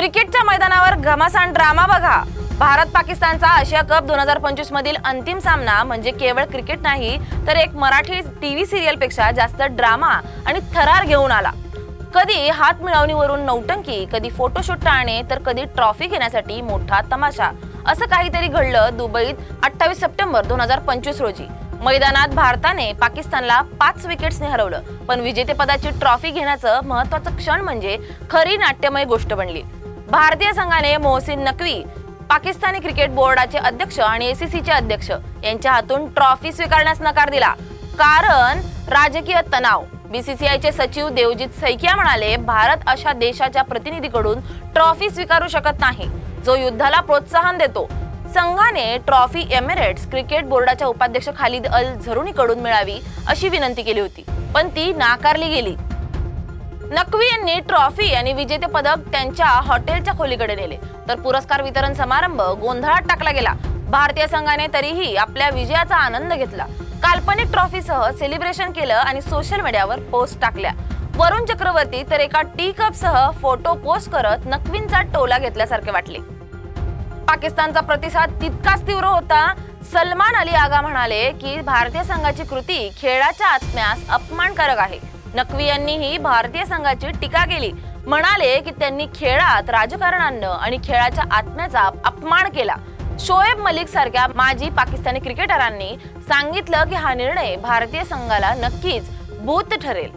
क्रिकेटच्या मैदानावर घमासान ड्रामा बघा। भारत पाकिस्तानचा आशिया कप 2025 मधील अंतिम सामना म्हणजे केवळ क्रिकेट नाही तर एक मराठी टीव्ही सिरियल पेक्षा जास्त ड्रामा आणि थरार घेऊन आला। कधी हात मिळवणीवरून नौटंकी, कधी फोटोशूट टाळणे तर कधी ट्रॉफी घेण्यासाठी मोठा तमाशा। असं काहीतरी घडलं दुबईत 28 सप्टेंबर 2025 रोजी। मैदानात भारताने पाकिस्तानला 5 विकेट्सने हरवलं, पण विजेतेपदाची ट्रॉफी घेण्याचं महत्त्वाचं क्षण म्हणजे खरी नाट्यमय गोष्ट बनली। भारतीय संघाने मोहसिन नकवी, पाकिस्तानी क्रिकेट बोर्डाचे अध्यक्ष आणि एसीसीचे अध्यक्ष यांच्या हातून ट्रॉफी स्वीकारण्यास नकार दिला, कारण राजकीय तणाव। बीसीसीआयचे सचिव देवजीत सैकिया म्हणाले, भारत अशा देशाच्या प्रतिनिधीकडून ट्रॉफी स्वीकारू शकत नाही जो युद्धाला प्रोत्साहन देतो। संघाने ट्रॉफी एमिरेट्स क्रिकेट बोर्डाच्या उपाध्यक्ष खालिद अल झरुनीकडून मिळावी अशी विनंती केली होती, पण ती नाकारली गेली। नकवी यांनी ट्रॉफी आणि विजेते पदक त्यांच्या हॉटेलच्या खोलीकडे नेले, तर पुरस्कार वितरण समारंभ गोंधळात टाकला गेला। भारतीय संघाने तरीही आपल्या विजयाचा आनंद घेतला, काल्पनिक ट्रॉफीसह सेलिब्रेशन केलं आणि सोशल मीडियावर पोस्ट टाकल्या। वरुण चक्रवर्ती तर एका टी कप सह फोटो पोस्ट करत नकवींचा टोला घेतल्यासारखे वाटले। पाकिस्तानचा प्रतिसाद तितकाच तीव्र होता। सलमान अली आगा म्हणाले की भारतीय संघाची कृती खेळाच्या आत्म्यास अपमानकारक आहे। नकवी यांनीही भारतीय संघाची टीका केली, म्हणाले की त्यांनी खेळात राजकारण आणलं आणि खेळाच्या आत्म्याचा अपमान केला। शोएब मलिक सारख्या माजी पाकिस्तानी क्रिकेटरांनी सांगितलं की हा निर्णय भारतीय संघाला नक्कीच बूत ठरेल।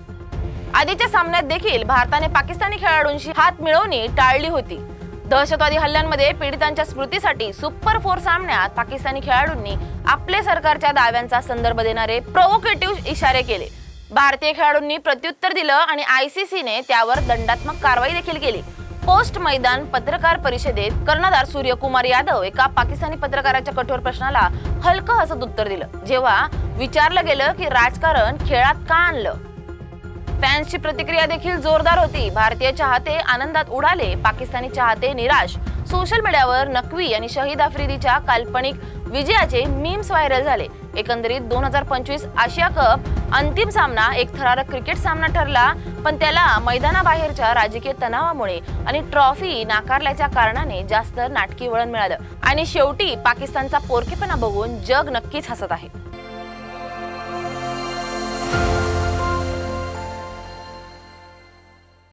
आधीच्या सामन्यात देखील भारताने पाकिस्तानी खेळाडूंशी हात मिळवणी टाळली होती। दहशतवादी हल्ल्यांमध्ये पीडितांच्या स्मृतीसाठी सुपर 4 सामन्यात पाकिस्तानी खेळाडूंनी आपले सरकारच्या दाव्यांचा संदर्भ देणारे प्रोव्होकेटिव्ह इशारे केले। भारतीय खेळाडूंनी प्रत्युत्तर दिलं आणि आयसीसीने त्यावर दंडात्मक कारवाई देखील केली। पोस्ट मैदान पत्रकार परिषदेत कर्णधार सूर्यकुमार यादव एका पाकिस्तानी पत्रकाराच्या कठोर प्रश्नाला हलकं हसत उत्तर दिलं, जेव्हा विचारलं गेलं की राजकारण खेळात का आणलं। फॅन्सची प्रतिक्रिया देखील जोरदार होती। भारतीय चाहते आनंदात उडाले, पाकिस्तानी चाहते निराश। सोशल मीडियावर नकवी आणि शहीद आफ्रिदीच्या काल्पनिक विजयाचे मीम्स व्हायरल झाले। एकंदरीत 2025 आशिया कप अंतिम सामना एक थरारक क्रिकेट सामना ठरला, पण त्याला मैदानाबाहेरच्या राजकीय तणावामुळे आणि ट्रॉफी नाकारल्याच्या कारणाने जास्त नाटकी वळण मिळालं आणि शेवटी पाकिस्तानचा पोरकेपणा बघून जग नक्कीच हसत आहे।